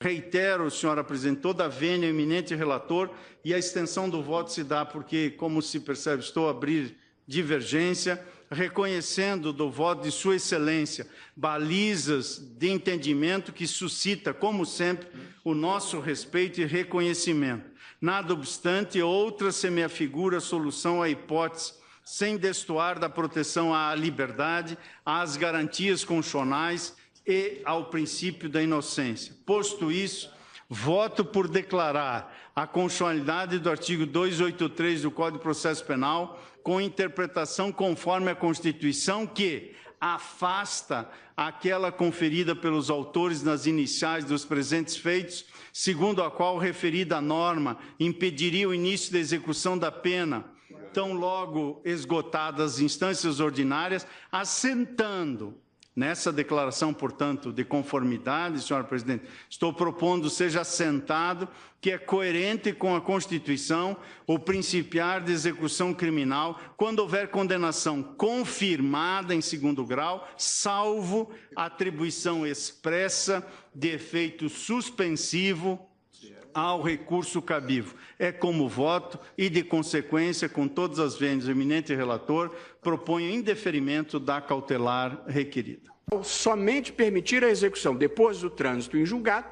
Reitero, senhora presidente, toda a vênia, eminente relator, e a extensão do voto se dá porque, como se percebe, estou a abrir divergência, reconhecendo do voto de sua excelência balizas de entendimento que suscita, como sempre, o nosso respeito e reconhecimento. Nada obstante, outra se me afigura solução à hipótese, sem destoar da proteção à liberdade, às garantias constitucionais e ao princípio da inocência. Posto isso, voto por declarar a constitucionalidade do artigo 283 do Código de Processo Penal com interpretação conforme a Constituição que afasta aquela conferida pelos autores nas iniciais dos presentes feitos, segundo a qual referida norma impediria o início da execução da pena, tão logo esgotadas as instâncias ordinárias, assentando nessa declaração, portanto, de conformidade, senhora presidente, estou propondo seja assentado que é coerente com a Constituição o principiar de execução criminal quando houver condenação confirmada em segundo grau, salvo atribuição expressa de efeito suspensivo ao recurso cabível. É como voto e, de consequência, com todas as vênias, o eminente relator, proponho indeferimento da cautelar requerida. Somente permitir a execução depois do trânsito em julgado,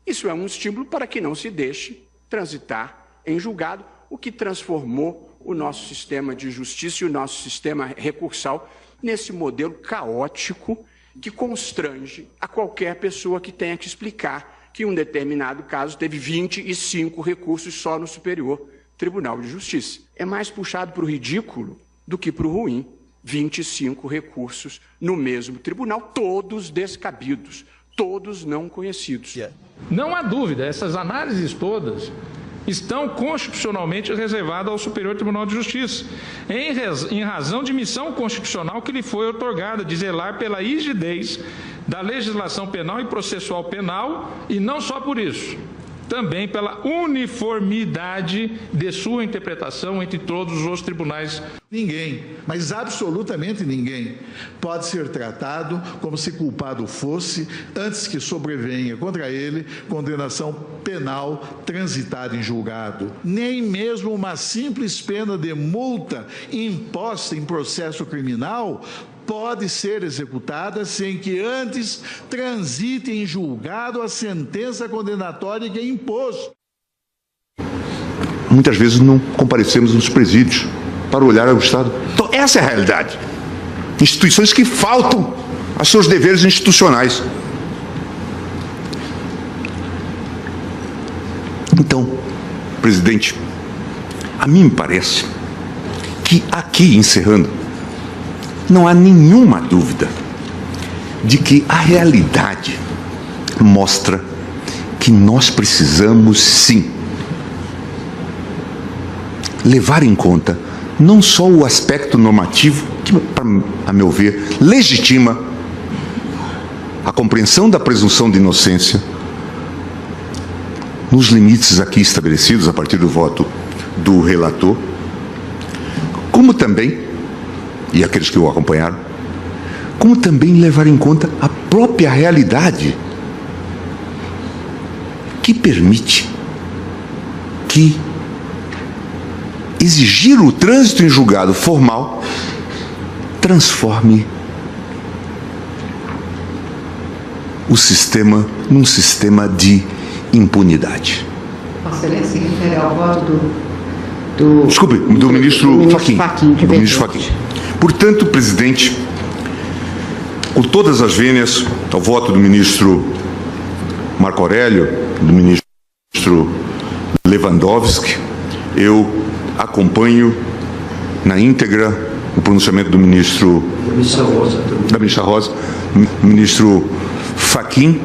isso é um estímulo para que não se deixe transitar em julgado, o que transformou o nosso sistema de justiça e o nosso sistema recursal nesse modelo caótico que constrange a qualquer pessoa que tenha que explicar que um determinado caso teve 25 recursos só no Superior Tribunal de Justiça. É mais puxado para o ridículo do que para o ruim. 25 recursos no mesmo tribunal, todos descabidos, todos não conhecidos. Não há dúvida, essas análises todas estão constitucionalmente reservadas ao Superior Tribunal de Justiça, em razão de missão constitucional que lhe foi otorgada de zelar pela rigidez da legislação penal e processual penal, e não só por isso, também pela uniformidade de sua interpretação entre todos os tribunais. Ninguém, mas absolutamente ninguém, pode ser tratado como se culpado fosse antes que sobrevenha contra ele condenação penal transitada em julgado. Nem mesmo uma simples pena de multa imposta em processo criminal pode ser executada sem que antes transite em julgado a sentença condenatória que é imposto. Muitas vezes não comparecemos nos presídios para olhar ao Estado. Então, essa é a realidade. Instituições que faltam aos seus deveres institucionais. Então, presidente, a mim me parece que aqui, encerrando, não há nenhuma dúvida de que a realidade mostra que nós precisamos, sim, levar em conta não só o aspecto normativo, que, a meu ver, legitima a compreensão da presunção de inocência nos limites aqui estabelecidos a partir do voto do relator, como também, e aqueles que o acompanharam, como também levar em conta a própria realidade que permite que exigir o trânsito em julgado formal transforme o sistema num sistema de impunidade. Vossa Excelência se refere ao voto Desculpe, do ministro Fachin. Do ministro Fachin. Portanto, presidente, com todas as vênias, ao voto do ministro Marco Aurélio, do ministro Lewandowski, eu acompanho na íntegra o pronunciamento do ministro da ministra Rosa, ministro Fachin,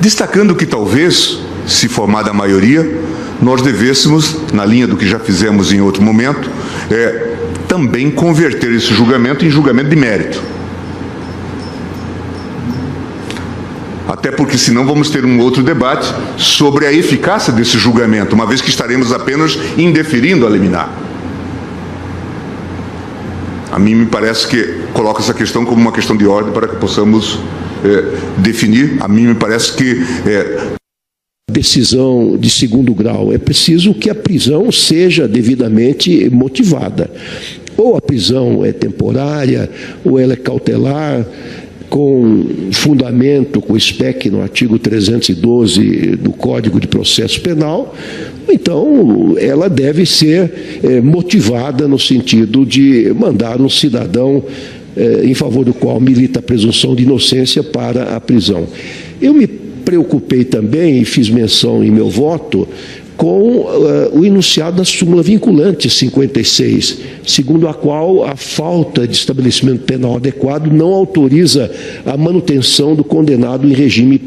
destacando que talvez, se formada a maioria, nós devêssemos, na linha do que já fizemos em outro momento, também converter esse julgamento em julgamento de mérito. Até porque senão vamos ter um outro debate sobre a eficácia desse julgamento, uma vez que estaremos apenas indeferindo a liminar. A mim me parece que coloca essa questão como uma questão de ordem para que possamos definir. A mim me parece que decisão de segundo grau. É preciso que a prisão seja devidamente motivada. Ou a prisão é temporária, ou ela é cautelar, com fundamento, com SPEC no artigo 312 do Código de Processo Penal, então ela deve ser motivada no sentido de mandar um cidadão em favor do qual milita a presunção de inocência para a prisão. Eu me preocupei também, e fiz menção em meu voto, com o enunciado da súmula vinculante 56, segundo a qual a falta de estabelecimento penal adequado não autoriza a manutenção do condenado em regime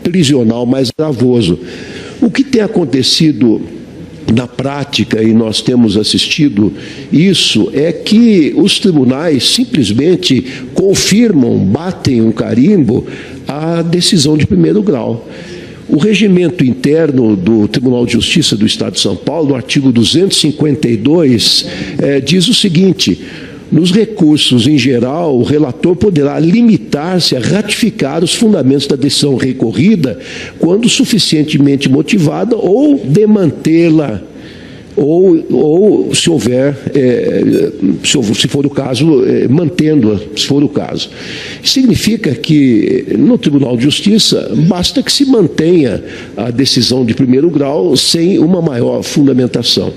prisional mais gravoso. O que tem acontecido na prática, e nós temos assistido isso, é que os tribunais simplesmente confirmam, batem um carimbo à decisão de primeiro grau. O regimento interno do Tribunal de Justiça do Estado de São Paulo, no artigo 252, diz o seguinte: nos recursos em geral, o relator poderá limitar-se a ratificar os fundamentos da decisão recorrida quando suficientemente motivada ou demantê-la, ou se houver, se for o caso, mantendo-a, se for o caso. Significa que no Tribunal de Justiça basta que se mantenha a decisão de primeiro grau sem uma maior fundamentação.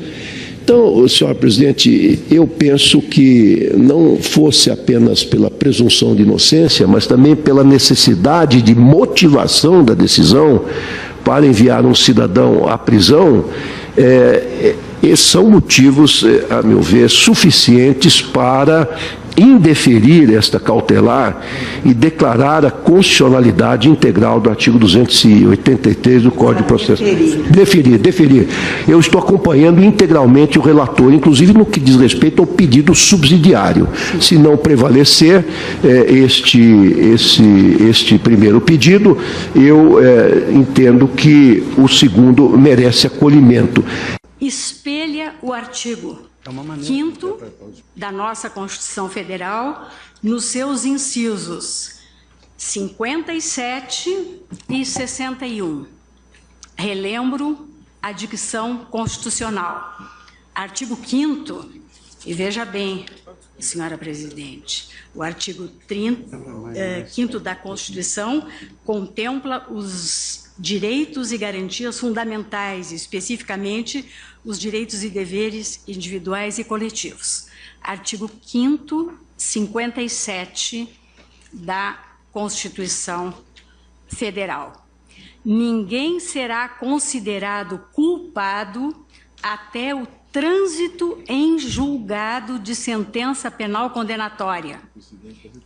Então, senhor presidente, eu penso que não fosse apenas pela presunção de inocência, mas também pela necessidade de motivação da decisão para enviar um cidadão à prisão, esses são motivos, a meu ver, suficientes para indeferir esta cautelar e declarar a constitucionalidade integral do artigo 283 do Código de Processo. Deferir. Eu estou acompanhando integralmente o relator, inclusive no que diz respeito ao pedido subsidiário. Se não prevalecer este primeiro pedido, eu entendo que o segundo merece acolhimento. Espelha o artigo 5º da nossa Constituição Federal nos seus incisos 57 e 61. Relembro a dicção constitucional. Artigo 5º, e veja bem, senhora presidente, o artigo 5º da Constituição contempla os direitos e garantias fundamentais, especificamente os direitos e deveres individuais e coletivos. Artigo 5º, 57 da Constituição Federal. Ninguém será considerado culpado até o trânsito em julgado de sentença penal condenatória.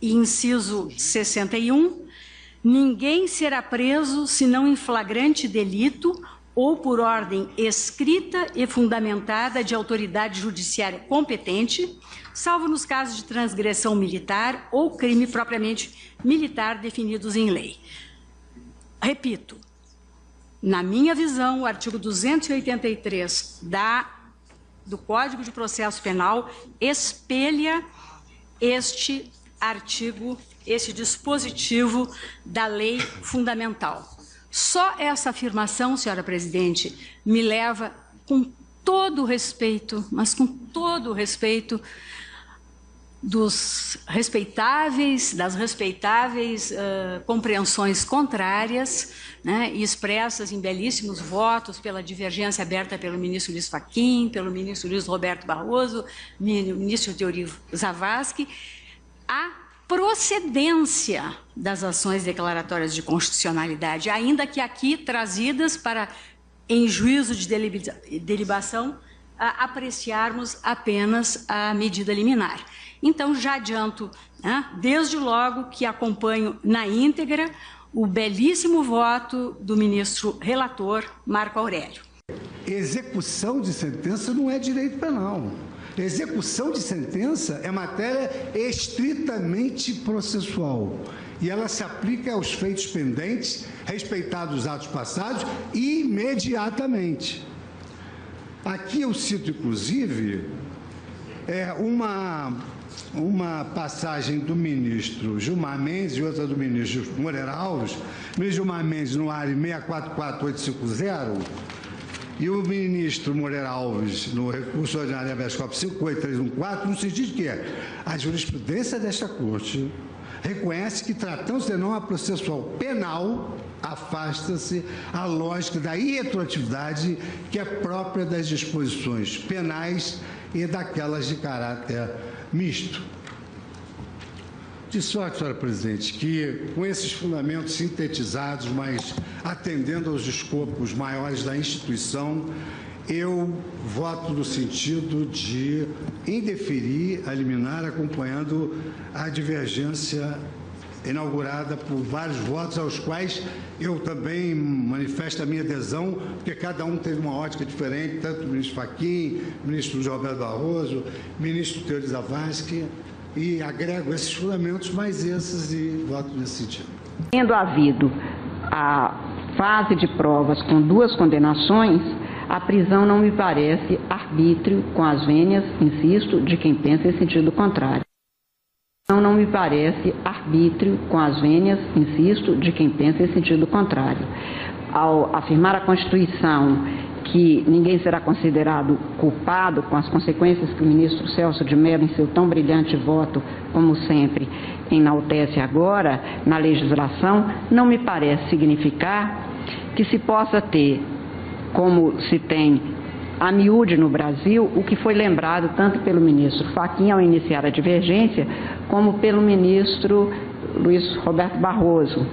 E inciso 61, ninguém será preso senão em flagrante delito ou por ordem escrita e fundamentada de autoridade judiciária competente, salvo nos casos de transgressão militar ou crime propriamente militar definidos em lei. Repito, na minha visão, o artigo 283 do Código de Processo Penal espelha este artigo, esse dispositivo da lei fundamental. Só essa afirmação, senhora presidente, me leva, com todo o respeito, mas com todo o respeito das respeitáveis compreensões contrárias, né, e expressas em belíssimos votos pela divergência aberta pelo ministro Luiz Fachin, pelo ministro Luiz Roberto Barroso, ministro Teori Zavascki, a procedência das ações declaratórias de constitucionalidade, ainda que aqui trazidas para, em juízo de delibação, apreciarmos apenas a medida liminar. Então, já adianto, né, desde logo que acompanho na íntegra o belíssimo voto do ministro relator Marco Aurélio. Execução de sentença não é direito penal. Execução de sentença é matéria estritamente processual e ela se aplica aos feitos pendentes, respeitados os atos passados, imediatamente. Aqui eu cito, inclusive, uma uma passagem do ministro Gilmar Mendes e outra do ministro Moreira Alves. O ministro Gilmar Mendes no ARE 644850 e o ministro Moreira Alves no recurso ordinário habeas corpus 58314, no sentido de que a jurisprudência desta Corte reconhece que, tratando-se de norma processual penal, afasta-se a lógica da irretroatividade que é própria das disposições penais e daquelas de caráter misto. De sorte, senhora presidente, que com esses fundamentos sintetizados, mas atendendo aos escopos maiores da instituição, eu voto no sentido de indeferir a liminar, acompanhando a divergência inaugurada por vários votos, aos quais eu também manifesto a minha adesão, porque cada um teve uma ótica diferente, tanto o ministro Fachin, o ministro Luiz Roberto Barroso, o ministro Teori Zavascki, e agrego esses fundamentos mais esses e voto nesse sentido. Tendo havido a fase de provas com 2 condenações, a prisão não me parece arbítrio com as vênias, insisto, de quem pensa em sentido contrário. Não me parece arbítrio com as vênias, insisto, de quem pensa em sentido contrário. Ao afirmar a Constituição que ninguém será considerado culpado com as consequências que o ministro Celso de Mello, em seu tão brilhante voto, como sempre, enaltece agora na legislação, não me parece significar que se possa ter, como se tem a miúde no Brasil, o que foi lembrado tanto pelo ministro Fachin ao iniciar a divergência, como pelo ministro Luiz Roberto Barroso.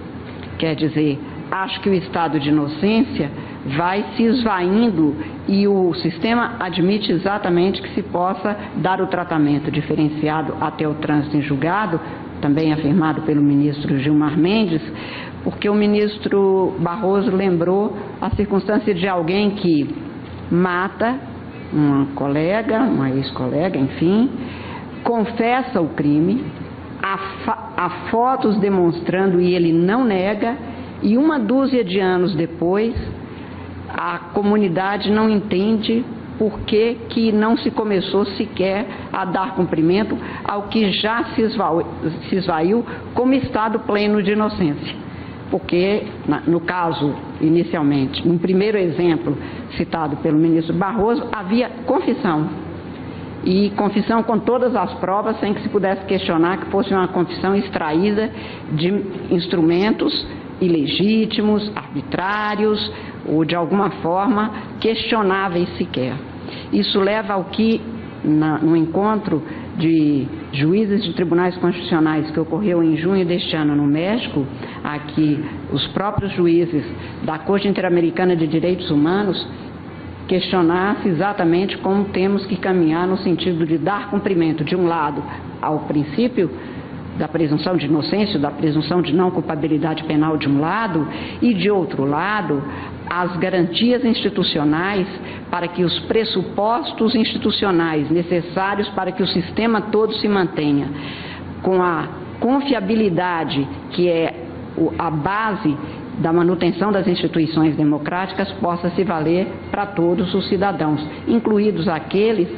Quer dizer, acho que o estado de inocência vai se esvaindo e o sistema admite exatamente que se possa dar o tratamento diferenciado até o trânsito em julgado, também afirmado pelo ministro Gilmar Mendes, porque o ministro Barroso lembrou a circunstância de alguém que mata uma colega, uma ex-colega, enfim, confessa o crime, há fotos demonstrando e ele não nega, e 1 de anos depois a comunidade não entende por que não se começou sequer a dar cumprimento ao que já se esvaiu como estado pleno de inocência. Porque, no caso, inicialmente, no primeiro exemplo citado pelo ministro Barroso, havia confissão. E confissão com todas as provas, sem que se pudesse questionar que fosse uma confissão extraída de instrumentos ilegítimos, arbitrários ou, de alguma forma, questionáveis sequer. Isso leva ao que, no encontro de juízes de tribunais constitucionais que ocorreu em junho deste ano no México, aqui os próprios juízes da Corte Interamericana de Direitos Humanos questionasse exatamente como temos que caminhar no sentido de dar cumprimento, de um lado, ao princípio da presunção de inocência, da presunção de não culpabilidade penal de um lado, e de outro lado, as garantias institucionais para que os pressupostos institucionais necessários para que o sistema todo se mantenha com a confiabilidade que é a base da manutenção das instituições democráticas possa se valer para todos os cidadãos, incluídos aqueles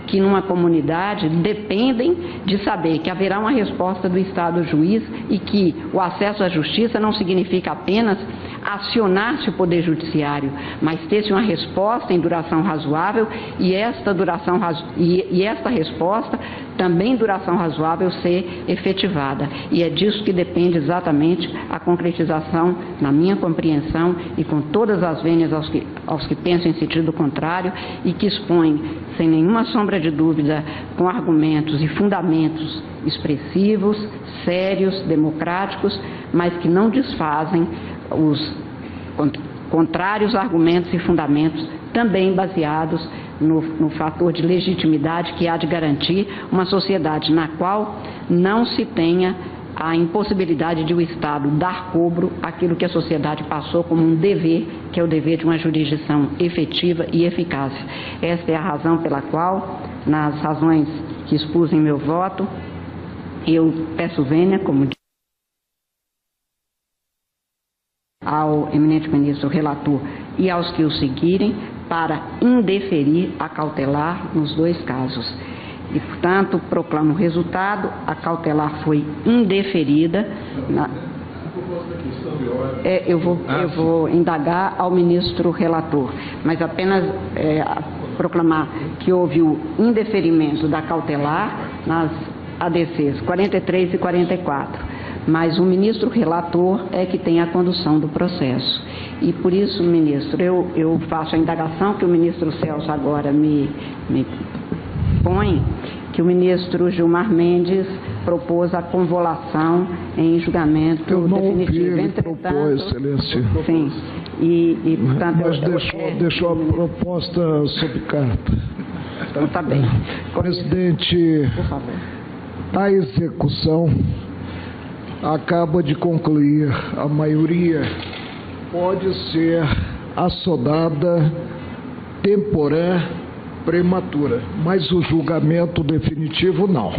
que numa comunidade dependem de saber que haverá uma resposta do Estado juiz e que o acesso à justiça não significa apenas acionar-se o Poder Judiciário, mas ter-se uma resposta em duração razoável e esta resposta também em duração razoável ser efetivada. E é disso que depende exatamente a concretização, na minha compreensão, e com todas as vênias aos que pensam em sentido contrário e que expõem, sem nenhuma sombra de dúvida, com argumentos e fundamentos expressivos, sérios, democráticos, mas que não desfazem os contrários argumentos e fundamentos também baseados no fator de legitimidade que há de garantir uma sociedade na qual não se tenha a impossibilidade de o Estado dar cobro àquilo que a sociedade passou como um dever, que é o dever de uma jurisdição efetiva e eficaz. Esta é a razão pela qual, nas razões que expus em meu voto, eu peço vênia, como ao eminente ministro relator e aos que o seguirem, para indeferir a cautelar nos 2 casos. E, portanto, proclamo o resultado. A cautelar foi indeferida. Eu vou indagar ao ministro relator, mas apenas proclamar que houve o indeferimento da cautelar nas ADCs 43 e 44. Mas o ministro relator é que tem a condução do processo. E por isso, ministro, eu faço a indagação que o ministro Celso agora me põe, que o ministro Gilmar Mendes propôs a convolução em julgamento definitivo. Entretanto, propôs, excelência. Sim. Portanto, mas deixou a proposta sob carta. Então está bem. Presidente, por favor. A execução acaba de concluir. A maioria pode ser assodada temporã prematura, mas o julgamento definitivo não.